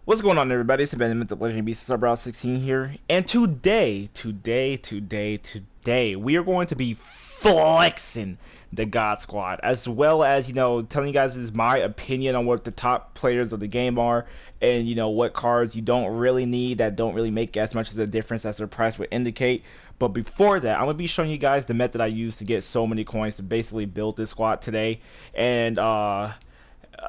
What's going on, everybody? It's Abandonment, the Legendary Beast Subbrow 16 here, and today, we are going to be flexing the God Squad, as well as, telling you guys is my opinion on what the top players of the game are, and, what cards you don't really need that don't really make as much as a difference as their price would indicate. But before that, I'm going to be showing you guys the method I use to get so many coins to basically build this squad today, and,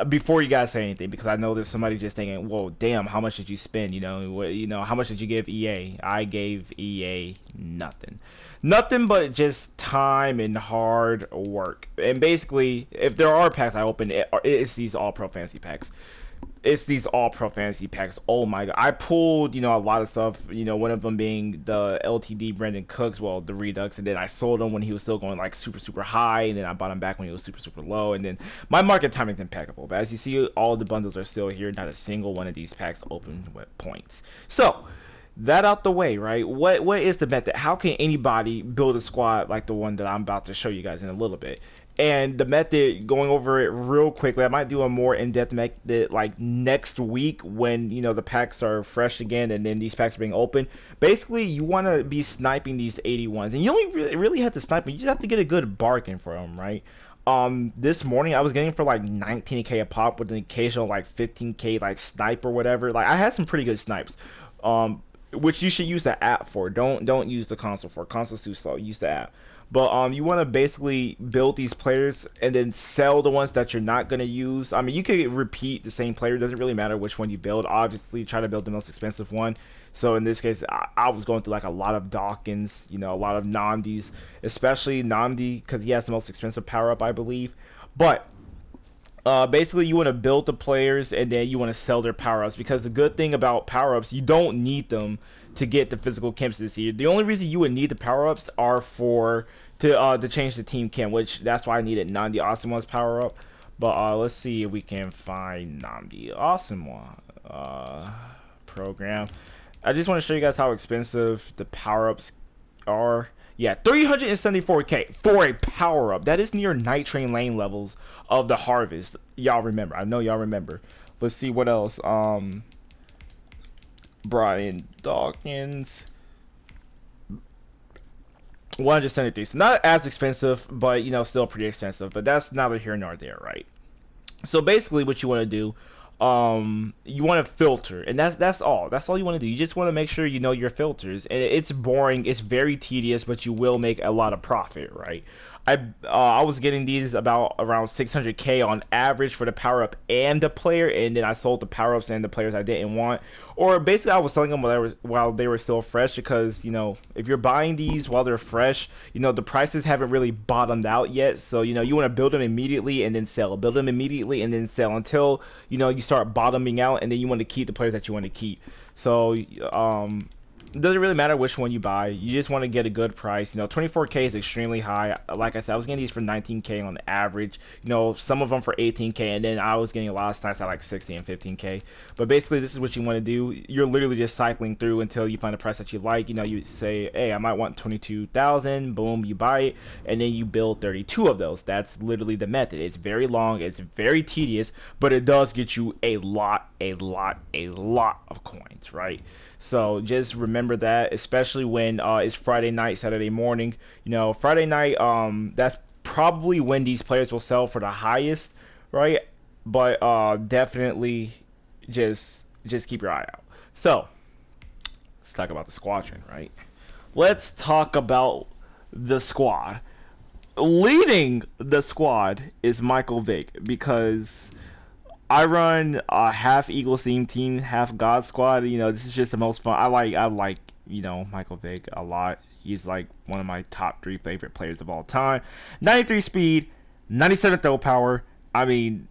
before you guys say anything, because I know there's somebody just thinking, "Whoa, damn, how much did you spend? How much did you give EA?" I gave EA nothing but just time and hard work. And basically, if there are packs I open, it's these All Pro Fantasy packs. It's these All Pro Fantasy packs. Oh my god, I pulled a lot of stuff. One of them being the LTD Brandon Cooks, well, the Redux, and then I sold him when he was still going like super high, and then I bought him back when he was super low, and then my market timing is impeccable. But as you see, all the bundles are still here. Not a single one of these packs opened with points. So that out the way, right? What is the method? How can anybody build a squad like the one that I'm about to show you guys in a little bit? And the method, going over it real quickly, I might do a more in-depth method like next week when the packs are fresh again and then these packs are being opened. Basically, you want to be sniping these 81s, and you only really have to snipe them. You just have to get a good bargain for them, right? This morning I was getting for like 19k a pop with an occasional like 15k like snipe or whatever. Like I had some pretty good snipes. Which you should use the app for. Don't use the console for. Console's too slow. Use the app. But you want to basically build these players and then sell the ones that you're not gonna use. I mean, you could repeat the same player. It doesn't really matter which one you build. Obviously, try to build the most expensive one. So in this case, I was going through like a lot of Dawkins, a lot of Namdis, especially Namdi because he has the most expensive power up, I believe. But basically, you want to build the players and then you want to sell their power-ups, because the good thing about power-ups, you don't need them to get the physical camps this year. The only reason you would need the power-ups are to change the team camp, which that's why I needed Nandi Asamoah's power-up. But let's see if we can find Nandi Asamoah program. I just want to show you guys how expensive the power-ups are. Yeah, 374k for a power up. That is near Night Train lane levels of the harvest. Y'all remember. I know y'all remember. Let's see what else. Brian Dawkins. 173. So not as expensive, but still pretty expensive. But that's neither here nor there, right? So basically what you want to do, you want to filter, and that's all you want to do. You just want to make sure you know your filters, and it's boring, it's very tedious, but you will make a lot of profit, right? I was getting these about around 600k on average for the power up and the player, and then I sold the power ups and the players I didn't want, or basically I was selling them while they were still fresh, because if you're buying these while they're fresh, the prices haven't really bottomed out yet. So you want to build them immediately and then sell, build them immediately and then sell until you start bottoming out, and then you want to keep the players that you want to keep. So it doesn't really matter which one you buy. You just want to get a good price. 24k is extremely high. Like I said, I was getting these for 19k on the average. Some of them for 18k, and then I was getting a lot of snipes at like 60 and 15k. But basically, this is what you want to do. You're literally just cycling through until you find a price that you like. You say, hey, I might want 22,000. Boom, you buy it, and then you build 32 of those. That's literally the method. It's very long. It's very tedious, but it does get you a lot of coins, right? So just remember that, especially when it's Friday night, Saturday morning. Friday night, that's probably when these players will sell for the highest, right? But definitely just keep your eye out. So let's talk about the squadron, right? Let's talk about the squad. Leading the squad is Michael Vick, because I run a half Eagles theme team, half God Squad. This is just the most fun. I like Michael Vick a lot. He's like one of my top 3 favorite players of all time. 93 speed, 97 throw power. I mean,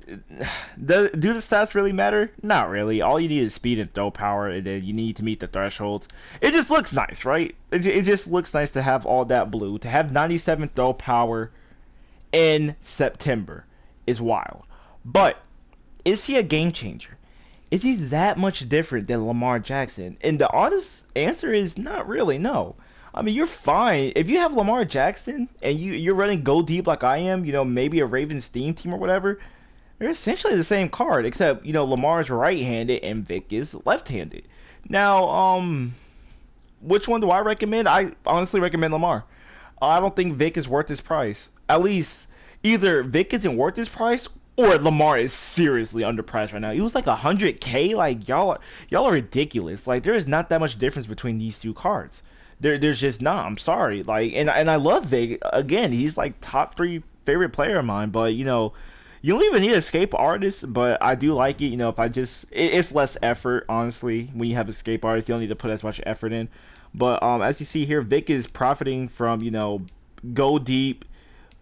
do the stats really matter? Not really. All you need is speed and throw power, and then you need to meet the thresholds. It just looks nice, right? It just looks nice to have all that blue. To have 97 throw power in September is wild. But is he a game changer? Is he that much different than Lamar Jackson? And the honest answer is not really, no. I mean, you're fine. If you have Lamar Jackson and you're running go deep like I am, maybe a Ravens theme team or whatever, They're essentially the same card, except Lamar's right-handed and Vic is left-handed. Now, which one do I recommend? I honestly recommend Lamar. I don't think Vic is worth his price. At least either Vic isn't worth his price or Lamar is seriously underpriced right now. It was like 100K. Like y'all are ridiculous. Like there is not that much difference between these two cards. There's just not. I'm sorry. Like and I love Vic. Again, he's like top three favorite player of mine. But you don't even need escape artist. But I do like it. If I just it's less effort honestly when you have escape artist. You don't need to put as much effort in. But as you see here, Vic is profiting from go deep,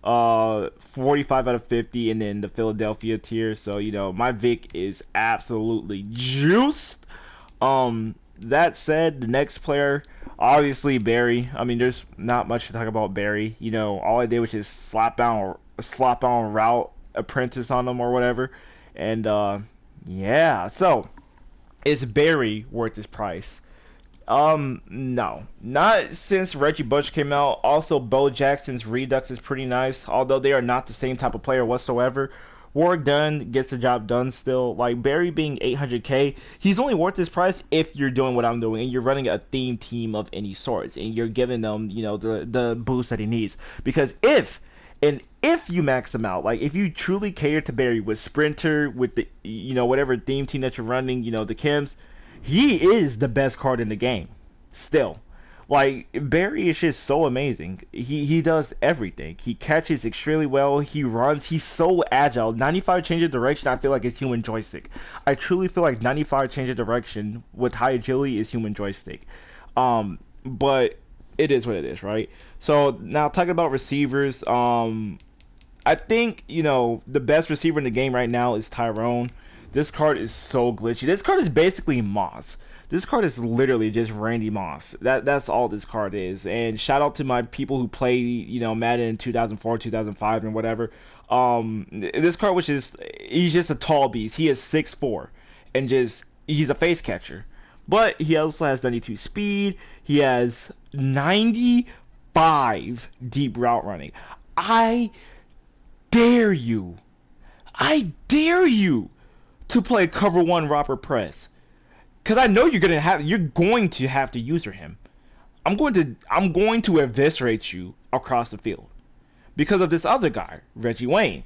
45 out of 50, and then the Philadelphia tier. So my Vic is absolutely juiced. That said, the next player, obviously Barry. I mean, there's not much to talk about Barry. All I did was just slap on route apprentice on him or whatever, and yeah. So is Barry worth his price? No, not since Reggie Bush came out. Also, Bo Jackson's Redux is pretty nice, although they are not the same type of player whatsoever. Warrick Dunn gets the job done still. Like Barry being 800K, he's only worth his price if you're doing what I'm doing and you're running a theme team of any sorts and you're giving them, the boost that he needs. Because if you max him out, like if you truly cater to Barry with Sprinter, with the whatever theme team that you're running, the Kims, he is the best card in the game. Still. Like Barry is just so amazing. He does everything. He catches extremely well. He runs. He's so agile. 95 change of direction, I feel like it's human joystick. I truly feel like 95 change of direction with high agility is human joystick. But it is what it is, right? So now talking about receivers, I think the best receiver in the game right now is Tyrone. This card is so glitchy. This card is basically Moss. This card is literally just Randy Moss. That's all this card is. And shout out to my people who play, Madden in 2004, 2005, and whatever. This card, he's just a tall beast. He is 6'4", and he's a face catcher. But he also has 92 speed. He has 95 deep route running. I dare you to play cover one Robert Press. Cause I know you're going to have to user him. I'm going to eviscerate you across the field. Because of this other guy, Reggie Wayne.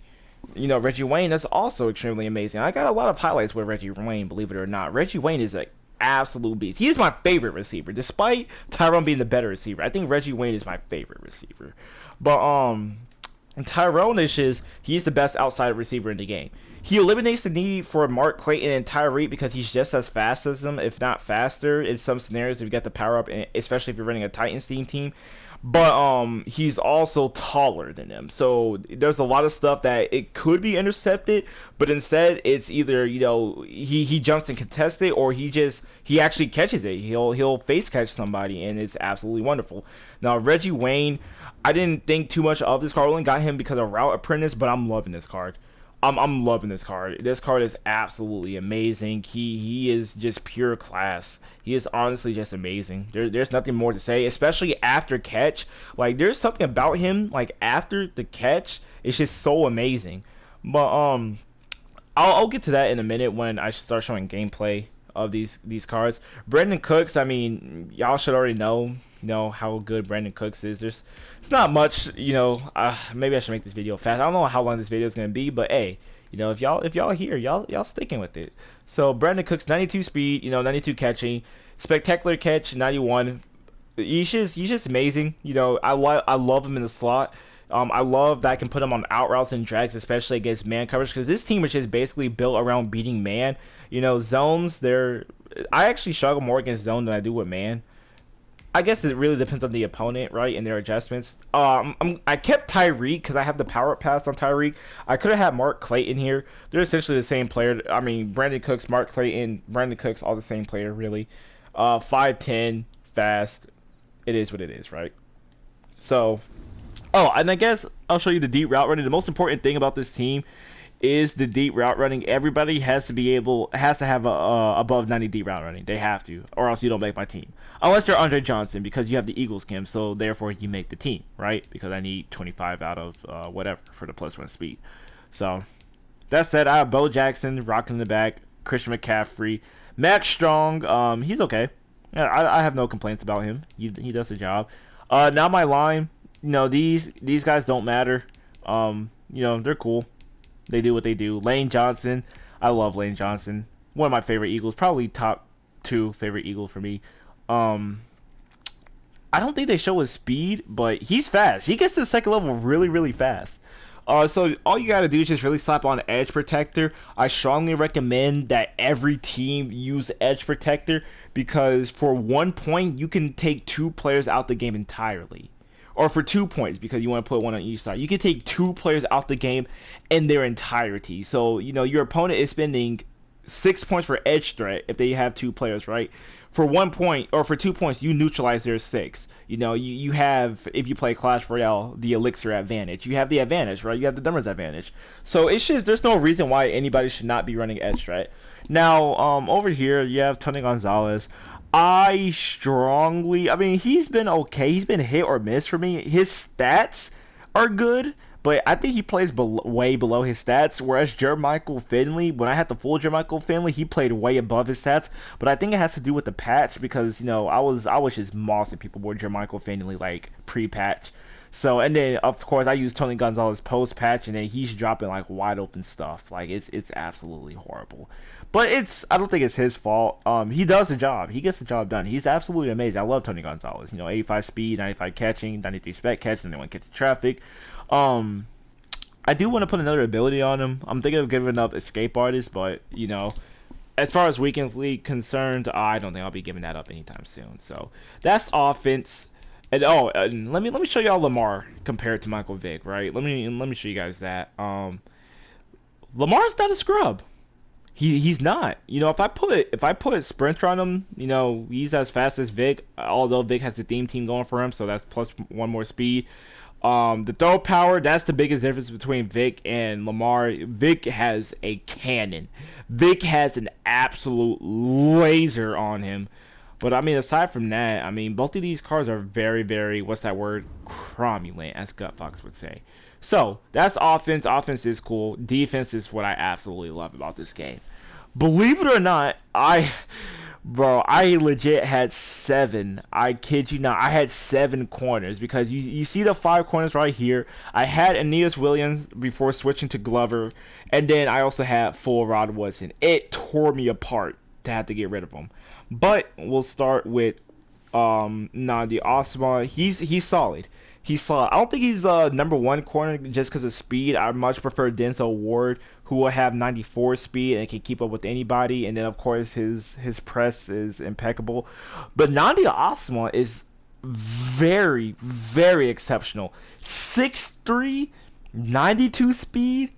Reggie Wayne is also extremely amazing. I got a lot of highlights with Reggie Wayne, believe it or not. Reggie Wayne is an absolute beast. He is my favorite receiver, despite Tyrone being the better receiver. I think Reggie Wayne is my favorite receiver. But Tyrone he's the best outside receiver in the game. He eliminates the need for Mark Clayton and Tyreek because he's just as fast as them, if not faster, in some scenarios if you get the power up, especially if you're running a Titans team. But he's also taller than them, so there's a lot of stuff that it could be intercepted, but instead it's either he jumps and contests it, or he actually catches it. He'll face catch somebody, and it's absolutely wonderful. Now Reggie Wayne, I didn't think too much of this card. I only got him because of Route Apprentice, but I'm loving this card. I'm loving this card. This card is absolutely amazing. He is just pure class. He is honestly just amazing. There's nothing more to say, especially after catch. Like there's something about him like after the catch. It's just so amazing. But I'll get to that in a minute when I start showing gameplay of these cards. Brandon Cooks, I mean, y'all should already know how good Brandon Cooks is. It's not much, maybe I should make this video fast. I don't know how long this video is gonna be, but hey, if y'all here, y'all sticking with it. So Brandon Cooks, 92 speed, 92 catching, spectacular catch, 91. He's just amazing. I love him in the slot. I love that I can put him on out routes and drags, especially against man coverage, because this team is just basically built around beating man. Zones, I actually struggle more against zone than I do with man. I guess it really depends on the opponent, right, and their adjustments. I kept Tyreek because I have the power up pass on Tyreek. I could have had Mark Clayton here. They're essentially the same player. I mean, Brandon Cooks, Mark Clayton, Brandon Cooks, all the same player, really. 5'10", fast. It is what it is, right? So, and I guess I'll show you the deep route running. The most important thing about this team is the deep route running. Everybody has to have a above 90 deep route running. They have to, or else you don't make my team. Unless you're Andre Johnson, because you have the Eagles Kim, so therefore you make the team, right? Because I need 25 out of whatever for the +1 speed. So That said, I have Bo Jackson rocking in the back, Christian McCaffrey, Max Strong. He's okay. Yeah, I have no complaints about him. He does the job. Now my line, these guys don't matter. They're cool. They do what they do. Lane Johnson, I love Lane Johnson. One of my favorite Eagles, probably top two favorite Eagle for me. Um, I don't think they show his speed, but he's fast. He gets to the second level really, really fast. So all you gotta do is just really slap on Edge Protector. I strongly recommend that every team use Edge Protector because for 1 point you can take two players out the game entirely. Or for 2 points because you want to put one on each side. You can take two players out the game in their entirety. So, your opponent is spending 6 points for edge threat if they have two players, right? For 1 point or for 2 points, you neutralize their six. You have, if you play Clash Royale, the elixir advantage. You have the advantage, right? You have the numbers advantage. So it's just, there's no reason why anybody should not be running edge threat. Now, over here, you have Tony Gonzalez. I mean, he's been okay. He's been hit or miss for me. His stats are good, but I think he plays way below his stats. Whereas Jermichael Finley, when I had the full Jermichael Finley, he played way above his stats. But I think it has to do with the patch because I was just mossing people with Jermichael Finley like pre-patch. So and then of course I use Tony Gonzalez post patch and then he's dropping like wide open stuff. Like it's absolutely horrible. But I don't think it's his fault. He does the job. He gets the job done. He's absolutely amazing. I love Tony Gonzalez. 85 speed, 95 catching, 93 spec catch, 91 catch traffic. I do want to put another ability on him. I'm thinking of giving up Escape Artist, but as far as Weekends League concerned, I don't think I'll be giving that up anytime soon. So that's offense. And let me show y'all Lamar compared to Michael Vick, right? Let me show you guys that. Lamar's not a scrub. He's not. If I put Sprinter on him, he's as fast as Vic. Although Vic has the theme team going for him, so that's plus one more speed. The throw power, that's the biggest difference between Vic and Lamar. Vic has a cannon. Vic has an absolute laser on him. But I mean, aside from that, I mean, both of these cards are very, very, what's that word? Cromulent, as Gutfox would say. So, that's offense. Offense is cool. Defense is what I absolutely love about this game. Believe it or not, I legit had 7. I kid you not. I had 7 corners because you see the 5 corners right here. I had Aeneas Williams before switching to Glover, and then I also had full Rod Woodson. It tore me apart to have to get rid of him. But we'll start with Nandi Osama. He's solid. He's solid. I don't think he's number 1 corner just because of speed. I much prefer Denzel Ward, who will have 94 speed and can keep up with anybody. And then of course his press is impeccable. But Nandi Osama is very, very exceptional. 6'3", 92 speed.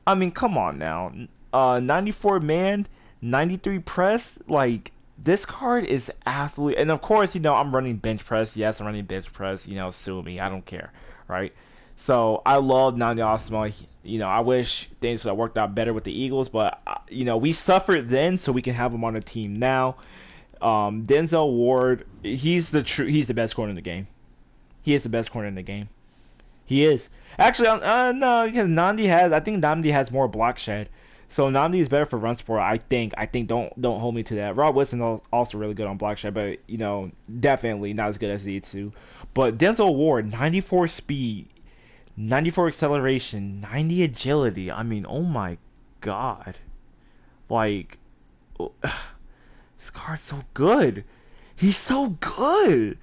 I mean, come on now. 94 man, 93 press, like. This card is absolutely, and of course, I'm running bench press. Yes, I'm running bench press. Sue me. I don't care, right? So I love Nandi Osama. I wish things would have worked out better with the Eagles, but we suffered then, so we can have him on the team now. Denzel Ward, he's the best corner in the game. He is the best corner in the game. He is actually no, because I think Nandi has more block shed. So Nandi is better for run support, I think. Don't hold me to that. Rob Wilson also really good on block shot, but definitely not as good as these two. But Denzel Ward, 94 speed, 94 acceleration, 90 agility. I mean, oh my god, like this card's so good. He's so good.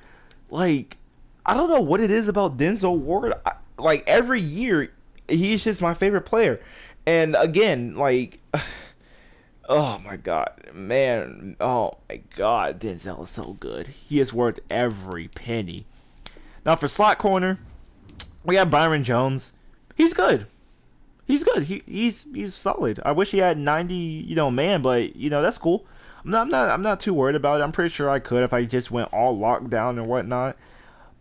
Like I don't know what it is about Denzel Ward. Like every year, he's just my favorite player. And again, like, oh my god, man, oh my god, Denzel is so good. He is worth every penny. Now for slot corner, we have Byron Jones. He's good. He's good. He's solid. I wish he had 90, man, but that's cool. I'm not too worried about it. I'm pretty sure I could if I just went all lockdown and whatnot.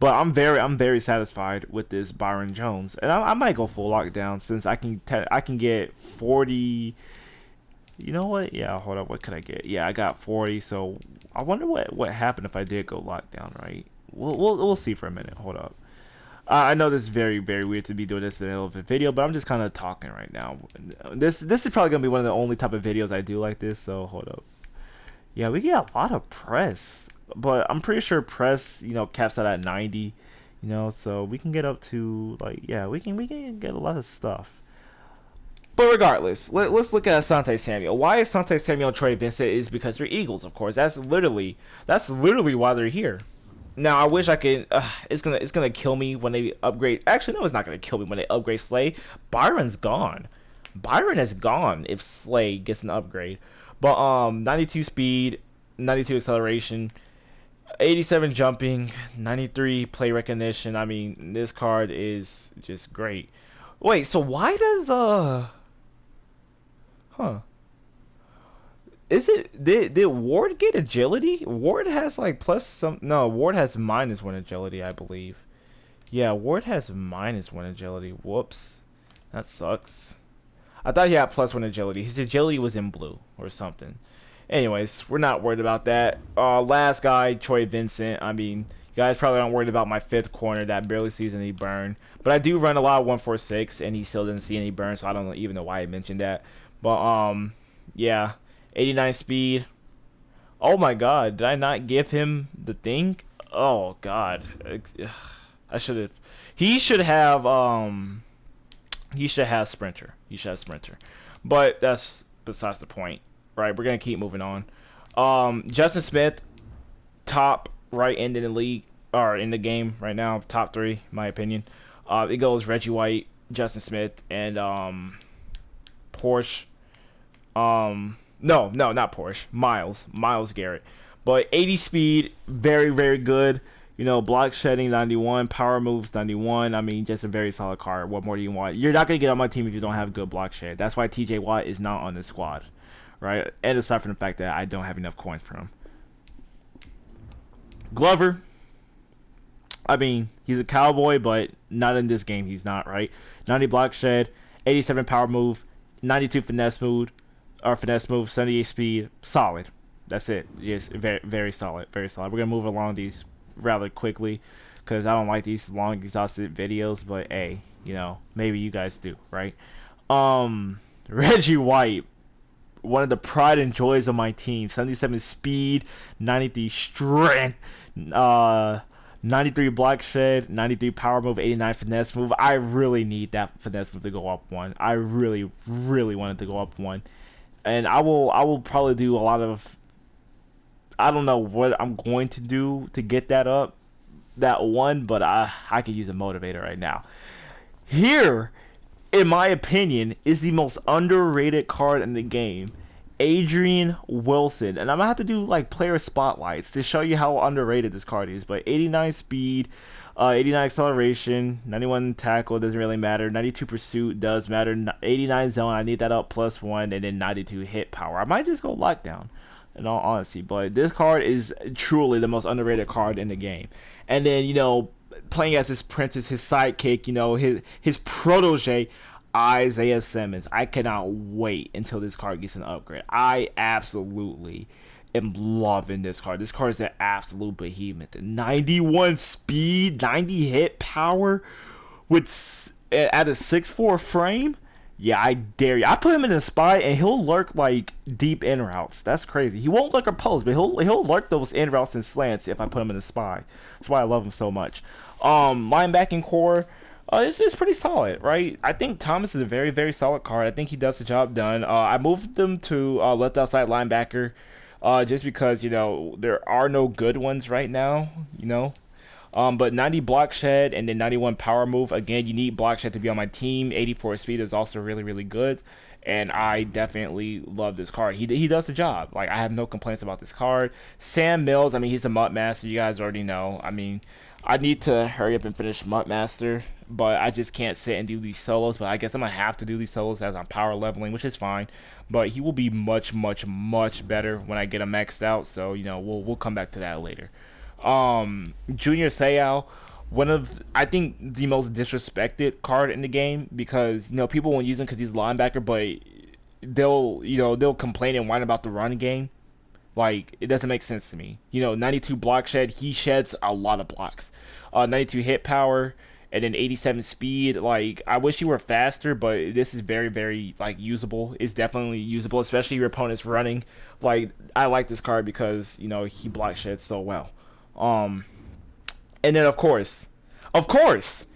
But I'm very satisfied with this Byron Jones, and I might go full lockdown since I can get 40. You know what? Yeah, hold up. What could I get? Yeah, I got 40. So I wonder what happened if I did go lockdown. Right? We'll see for a minute. Hold up. I know this is very, very weird to be doing this in the middle of a video, but I'm just kind of talking right now. This is probably gonna be one of the only type of videos I do like this. So hold up. Yeah, we get a lot of press, but I'm pretty sure press, caps out at 90. So we can get up to like, yeah, we can get a lot of stuff. But regardless, let's look at Asante Samuel. Why Asante Samuel and Troy Vincent is because they're Eagles, of course. That's literally why they're here. Now I wish I could. It's gonna kill me when they upgrade. Actually, no, it's not gonna kill me when they upgrade Slay. Byron's gone. Byron is gone if Slay gets an upgrade. But 92 speed, 92 acceleration, 87 jumping, 93 play recognition. I mean, this card is just great. Wait, so why does huh? Is it did Ward get agility? Ward has like plus some. No, Ward has -1 agility, I believe. Yeah, Ward has -1 agility. Whoops, that sucks. I thought he had +1 agility. His agility was in blue or something. Anyways, we're not worried about that. Last guy, Troy Vincent. I mean, you guys probably aren't worried about my fifth corner that barely sees any burn. But I do run a lot of 146, and he still didn't see any burn, so I don't even know why I mentioned that. But yeah, 89 speed. Oh my God, did I not give him the thing? Oh God, I should have. He should have he should have sprinter. He should have sprinter. But that's besides the point. Right, we're gonna keep moving on. Justin Smith, top right end in the league or in the game right now, top 3, in my opinion. It goes Reggie White, Justin Smith, and Porsche. No, not Porsche. Miles Garrett. But 80 speed, very, very good. Block shedding 91, power moves 91. I mean, just a very solid card. What more do you want? You're not gonna get on my team if you don't have good block shed. That's why TJ Watt is not on the squad, right? And aside from the fact that I don't have enough coins for him. Glover. I mean, he's a cowboy, but not in this game. He's not, right? 90 block shed, 87 power move, 92 finesse move, 78 speed. Solid. That's it. Yes, very, very solid. Very solid. We're gonna move along these rather quickly because I don't like these long, exhaustive videos. But hey, maybe you guys do, right? Reggie White, one of the pride and joys of my team. 77 speed, 93 strength, 93 block shed, 93 power move, 89 finesse move. I really need that finesse move to go up 1. I really, really want it to go up 1. And I will probably do a lot of. I don't know what I'm going to do to get that up, that 1, but I could use a motivator right now. Here, in my opinion, is the most underrated card in the game, Adrian Wilson. And I'm gonna have to do like player spotlights to show you how underrated this card is. But 89 speed, 89 acceleration, 91 tackle doesn't really matter. 92 pursuit does matter. 89 zone, I need that up +1, and then 92 hit power. I might just go lockdown, in all honesty. But this card is truly the most underrated card in the game. And then playing as his princess, his sidekick, his protege, Isaiah Simmons. I cannot wait until this card gets an upgrade. I absolutely am loving this card. This card is an absolute behemoth. 91 speed, 90 hit power with at a 6'4" frame. Yeah, I dare you. I put him in a spy and he'll lurk like deep in routes. That's crazy. He won't lurk or post, but he'll lurk those in routes and slants if I put him in a spy. That's why I love him so much. Linebacking core. It's just pretty solid, right? I think Thomas is a very, very solid card. I think he does the job done. I moved them to left outside linebacker just because, there are no good ones right now. But 90 block shed and then 91 power move. Again, you need block shed to be on my team. 84 speed is also really, really good. And I definitely love this card. He does the job. Like, I have no complaints about this card. Sam Mills, I mean, he's the Mutt Master. You guys already know. I mean, I need to hurry up and finish Mutt Master, but I just can't sit and do these solos. But I guess I'm going to have to do these solos as I'm power leveling, which is fine. But he will be much, much, much better when I get him maxed out. So, we'll come back to that later. Junior Seau, one of, I think, the most disrespected card in the game because, people won't use him because he's a linebacker, but they'll complain and whine about the run game. Like, it doesn't make sense to me. 92 block shed, he sheds a lot of blocks. 92 hit power, and then 87 speed. Like, I wish you were faster, but this is very, very like usable. It's definitely usable, especially your opponent's running. Like, I like this card because he block sheds so well. Um, and then of course, the best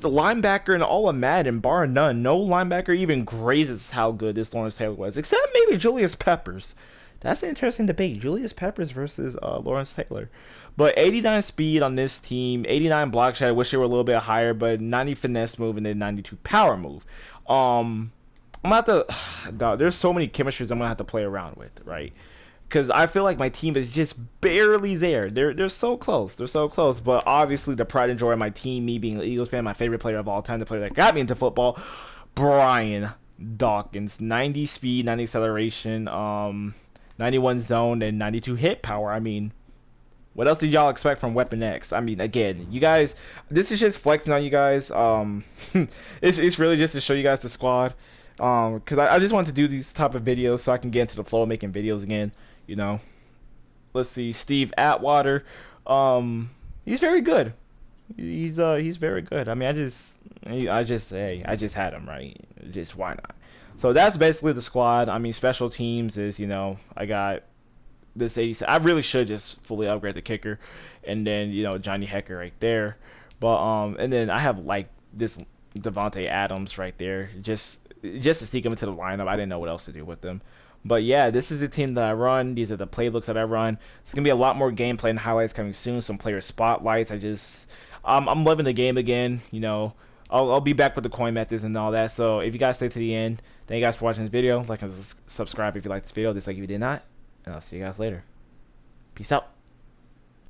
linebacker in all of Madden, bar none. No linebacker even grazes how good this Lawrence Taylor was, except maybe Julius Peppers. That's an interesting debate. Julius Peppers versus Lawrence Taylor. But 89 speed on this team, 89 block shot. I wish they were a little bit higher, but 90 finesse move and then 92 power move. I'm gonna have to. Dog, there's so many chemistries I'm gonna have to play around with, right? Because I feel like my team is just barely there. They're so close. They're so close. But obviously, the pride and joy of my team, me being an Eagles fan, my favorite player of all time, the player that got me into football, Brian Dawkins, 90 speed, 90 acceleration, 91 zone, and 92 hit power. I mean, what else did y'all expect from Weapon X? I mean, again, you guys, this is just flexing on you guys. It's really just to show you guys the squad. Because I just want to do these type of videos so I can get into the flow of making videos again. You know, let's see, Steve Atwater. He's very good. He's very good. I mean, I just had him, right. Just why not? So that's basically the squad. I mean, special teams is I got this 87. I really should just fully upgrade the kicker, and then Johnny Hecker right there. But and then I have like this Devontae Adams right there, just to sneak him into the lineup. I didn't know what else to do with them. But yeah, this is the team that I run. These are the playbooks that I run. It's gonna be a lot more gameplay and highlights coming soon. Some player spotlights. I'm loving the game again. I'll be back with the coin methods and all that. So if you guys stay to the end, thank you guys for watching this video. Like and subscribe if you like this video. Dislike if you did not. And I'll see you guys later. Peace out.